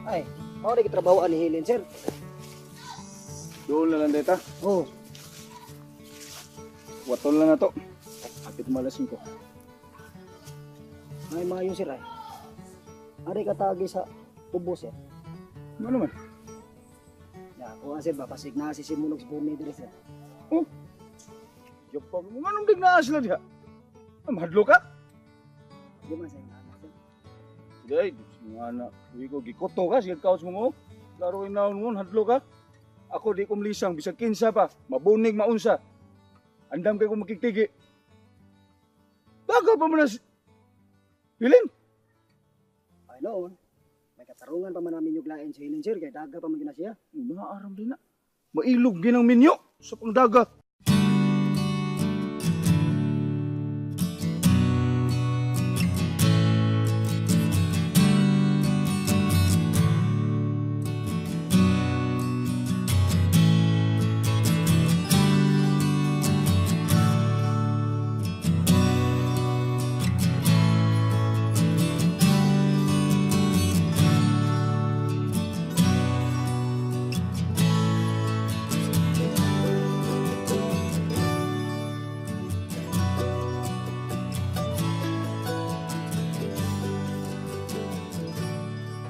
Ay, ako na kitrabahoan ni Helen, sir. Doon na lang dito. Oo. Watol lang na to. Kapit malasin ko. Ay, mayo, sir, ay. Ari katagi sa tubo, sir. Ano naman? Ya, ako nga, sir, papasig na si Simulog sa Bumi, dire, sir. Yung pa mo, anong digna sila diha? Mahadlo ka? Di man, sir, nga, sir. Sige, ay, mga anak. Uwi ko, gikoto ka, sige kaos mo mo. Laro inaon mo, hadlo ka. Ako di ko lisang, bisag kinsa pa. Mabunig, maunsa. Andam kayo kung makikitigi. Daga pa mo na si... Hilin? Ay, noon, may katarungan pa man namin yung lain si Helen, sir, kaya daga pa man yun na siya. Naaram din na. Mailog ginang minyo sa pangdaga.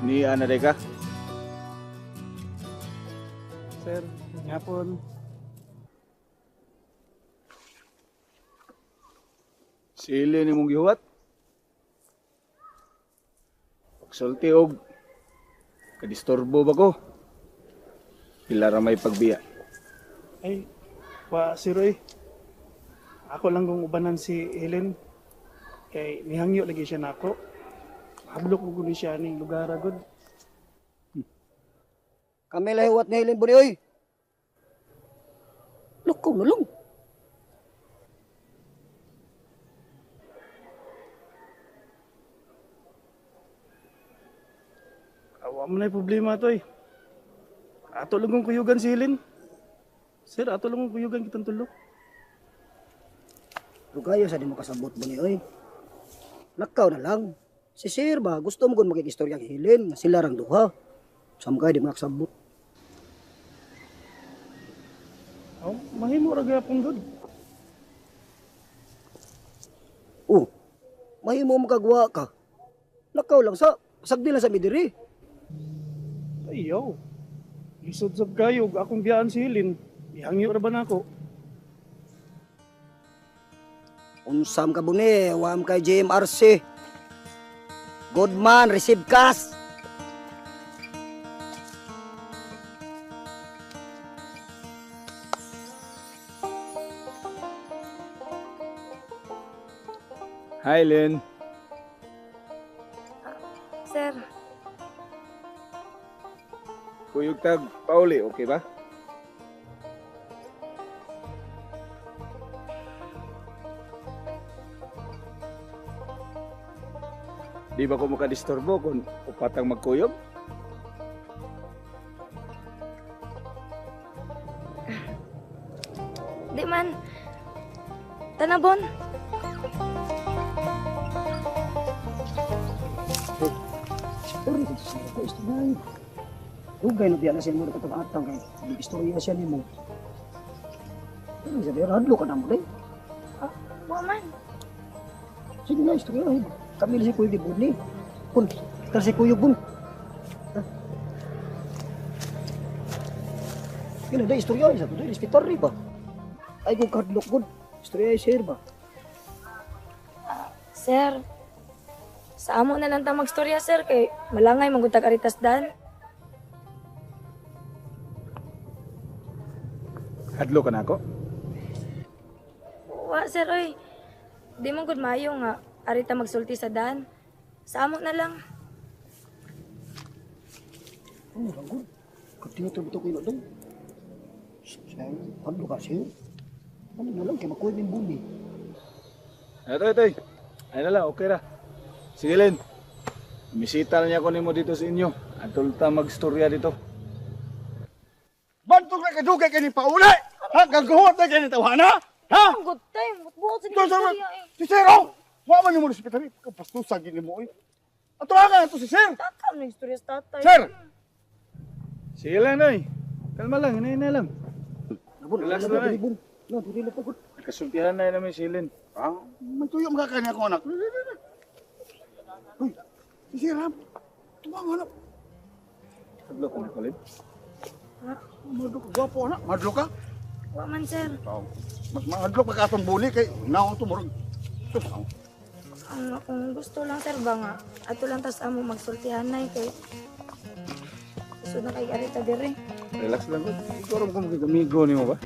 Ni ana day ka? Sir, hapon. Sili ni mong gihuwat. Pagsulti og kadisturbo ba ko? Pila ra may pagbiya. Ay, si Roy. Ako lang kung ubanan si Helen. Kay nihangyo lagi siya nako. Hadlok ko guni siya ning lugar agad. Kami lahiwat ni Helen, buni, oy. Lukaw na lang. Awa mo na yung problema to eh. Ato lang kong kuyugan si Helen. Sir, ato lang kong kuyugan kitang tulok. Lugayo sa di mo kasabot, buni, oy. Lakaw na lang. Si sir ba, gusto mo kung makikistorya kay Helen, nga sila rang duha. Sam kayo di makasabot. Oh, mahimo ra gyapon gud. Oh, mahimo mo kagwa ka. Lakaw lang sa, pasagdi lang sa midiri. Ayaw. Lisod sab kayo akong biyaan si Helen. Ihangyo ra ba nako? Unsam ka buni, wam kay JMRC. Good man, receive cash. Hi, Len. Sir, Kuyog tag Pauli, okay ba? Di ba ko makadisturbo kung upatang magkuyog? di man. Tanabon. Sorry, ko istorya. Ugay no diala siya mo katong atang kay istorya siya nimo. Ano sabi radlo ka na mo day. Wa man. Sige na istorya. Kami si Kuya di buni. Kun, kasi Kuya bun. Kina day istorya sa tuloy hospital ri ba? Ay kung kadlok gud. Istorya ay share ba? Sir, sa amo na lang ta magstorya, sir, kay malangay manggutag aritas dan. Hadlo ka na ako? Wa, sir, oy. Di mo gud maayo nga arita magsulti sa dan. Sa amo na lang. Ano lang gud? Katinga to ko daw. Say, ano ka siya? Ano na lang kay makuha din bumi. Ito. Ay na lang, okay ra. Sige, Len. Misita niya ko nimo dito sa inyo. Atol ta magstorya dito. Bantog na kadugay ka ni Pauli! Ha? Gagawat na ka ni Tawana? Ha? Ang good time. Buot sa Doon sa istorya eh. Tisero! Wa man yung mo respeto rin. Kapastusan gini mo eh. Atawagan ito si sir. Takam na istorya sa tatay. Sir! Sige lang, Nay. Kalma lang, hinay lang. Nabun, Relax nabun, na, eh. nabun. No, dili na pagod. Kasultihan na namin si Helen. Ah, mantuyo mga kanya ko anak. Uy, si sir ha. Tumang anak. Hadlo ko na, Colin. Madlo ka, gwapo anak. Madlo ka. Wa man, sir. Mas madlo ka katong buli kay naon to murag. Sus, Ang gusto lang, sir, ba nga? Ato lang tas amo magsultihan na kay gusto na kay arita dire. Relax lang ko. Ikaw rin kung amigo ni mo ba?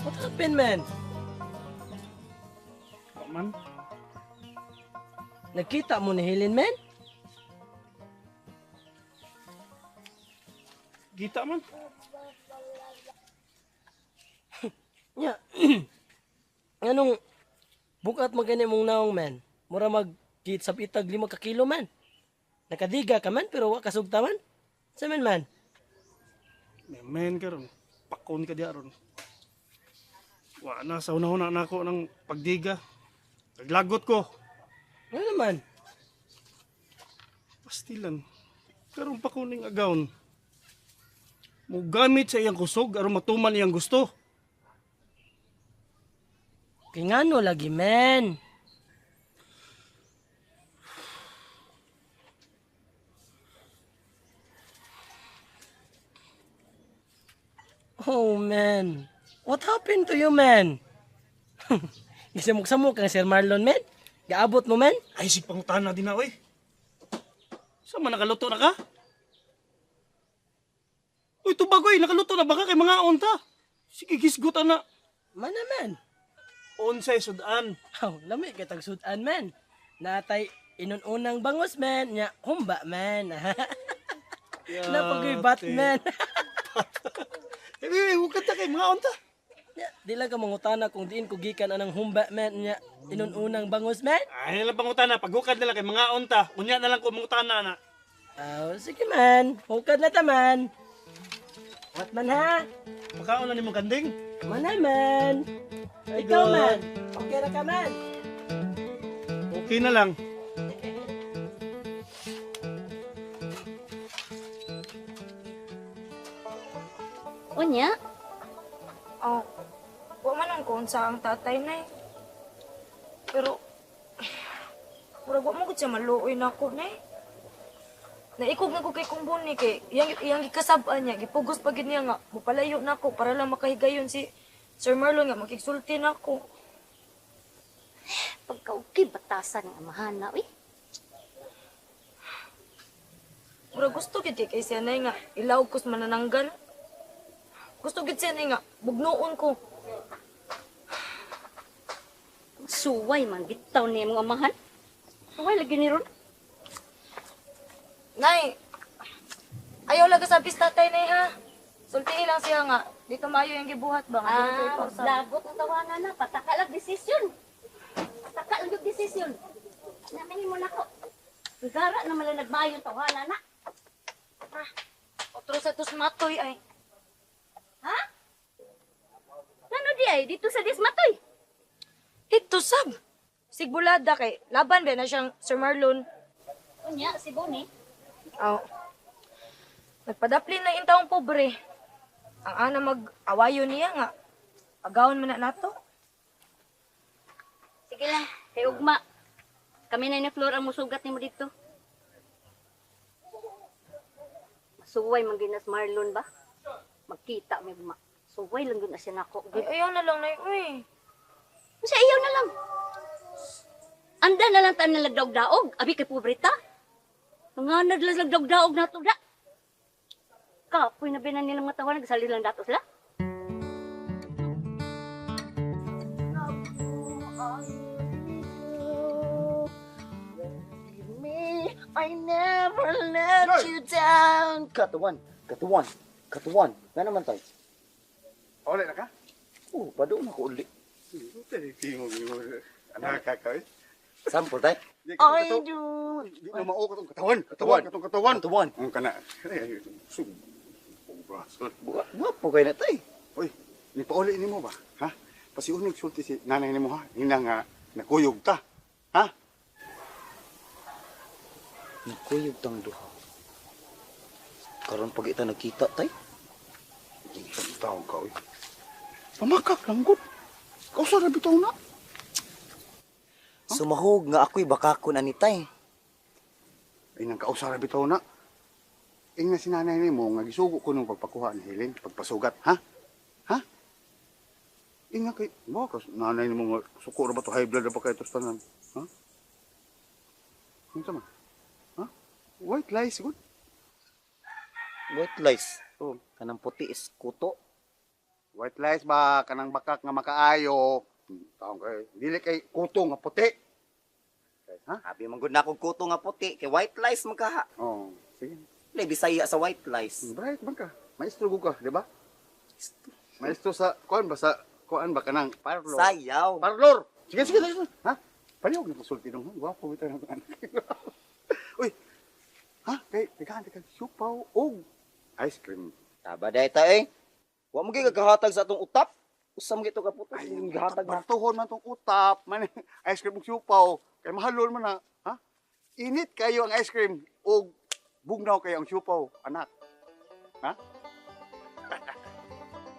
What happened, man? Man, Nakita mo ni Helen, man? kita man. Nya. Anong bukat magani mong naong, man? Mura mag-git sa itag 5 ka kilo, man. Nakadiga ka man, pero wa kasugta man. Sa man? May men karon. Pakon ka diya ron. Wa na sa una-una na ako ng pagdiga. Naglagot ko. Ano naman? Pastilan. Karon pa kuning agawon. Mo gamit sa iyang kusog aron matuman iyang gusto. Kingano lagi, man? Oh, man. What happened to you, man? Gisamok-samok kang Sir Marlon, man? Gaabot mo, man? Ay si pangutana din na oy. Sa man nakaluto na ka? Uy, tubagoy, nakaluto na ba ka kay mga onta? Sige, gisgutan na. Man naman. Onsay sudan. Oh, lami ka tag sudan, man. Natay inununang bangos, man. Nya, humba, man. Napagoy Batman. Eh, huwag ka kay mga onta. Nya, di lang ka mangutana kung diin ko gikan anang humba, man. Nya, inununang bangos, man. Ay, lang pangutana, pagukad nila kay mga onta. Unya na lang ko mangutana na. Oh, sige, man. Hukad na taman. What man, ha? Makaon na ni mong kanding. Man naman. Ikaw, man. Okay na ka, man. Okay na lang. Unya, Oh, wa man ang konsa ang tatay na Pero, murag wa mo gud siya maluoy na ako na Naikog na ko kay kong buni kay iyang gikasab-an niya, gipugos pa gid niya nga mupalayo na ako para lang makahigayon si Sir Marlon nga makigsulti na ako. pagka-okay batasan ng amahan na, uy. Murag gusto gid kay siya nay nga ilaw kos manananggal. Gusto gid siya nay nga bugnoon ko. Suway man, bitaw niya mong amahan. Suway lagi ni ron. Nay, ayaw lang sa tatay nay ha. Sultiin lang siya nga. Di ka maayo yung gibuhat ba? Lagot ang tawanan na, pataka lang desisyon. Pataka lang yung desisyon. Namin mo na ko. Gara naman lang nagmayon tawanan na. Otro sa tos matoy ay. Ha? Ano di ay? Dito sa Dismatoy. Ito sab. Sigbulada kay laban ba na siyang Sir Marlon. Unya, si Bonnie. Oh. Nagpadapli na yung taong pobre. Ang ana mag-awayo niya nga. Agawon man na nato. Sige lang, kay Ugma. Kami na ni Flor ang musugat ni mo dito. Masuway man ginas Marlon ba? Magkita may Ugma. Suway lang ginas siya nako. Ay, ayaw na lang na uy. Kasi ayaw na lang. Anda na lang tayo nalagdaog-daog. Abi kay pobreta. Mga nalagdaog-daog na ito da. Kapoy na binan nilang mga tawa, nagsalil lang dato sila. I never let you down. Cut the one. Katuwan. Katuwan. Nga naman tay. Uli na ka? Oh, pado na ko uli. Tingog mo. Anak ka ka eh. Sample tay. Ay, di na mao katong katawan. Katawan, katong katawan. Katuwan. Ang kana. Ay, sug. Braso. Guwapo kayo na tay. Uy, ni pauli ni mo ba? Ha? Pasiunig sulti si nanay ni mo ha. Hina nga nakuyog ta. Ha? Nagkuyog tang duha. Karon pag ita nakita tay. Isang taong ka uy. Pamakak lang gud. Kausa na bitaw na. Sumahog nga ako'y bakakon ani tay. Ay nang kausa na bitaw na. Ing na si nanay ni mo nga gisugo ko nung pagpakuha ni Helen, pagpasugat, ha? Ha? Ing nga kay, mo kas nanay ni mo nga suko ra ba to high blood ra pa kay tos tanan, ha? Unsa man? Ha? White lies good. White lies. Oh. Kanang puti is kuto. White lies ba kanang bakak nga makaayo? Taong kay dili kay kuto nga puti. Ha? Abi man gud na akong kuto nga puti kay white lies man ka. Oh, sige. Lay Bisaya sa white lies. Bright man ka. Maestro gud ka, di ba? Maestro sa kuan ba sa kuan ba kanang parlor? Sayaw. Parlor. Sige, sige, sige. Ha? Palihog na konsulti dong. Gwapo bitaw na anak. Uy. Ha? Kay tekan siupaw og ice cream. Taba day ta eh. Wa mo gigagahatag sa atong utap. Usam gito ka puto. Ay, Gihatag na. bartuhon man tong utap, man ice cream ug siupaw. Kay mahalon man na, ha? Init kayo ang ice cream og bugnaw kayo ang siupaw, anak. Ha?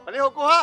Palihog ko ha.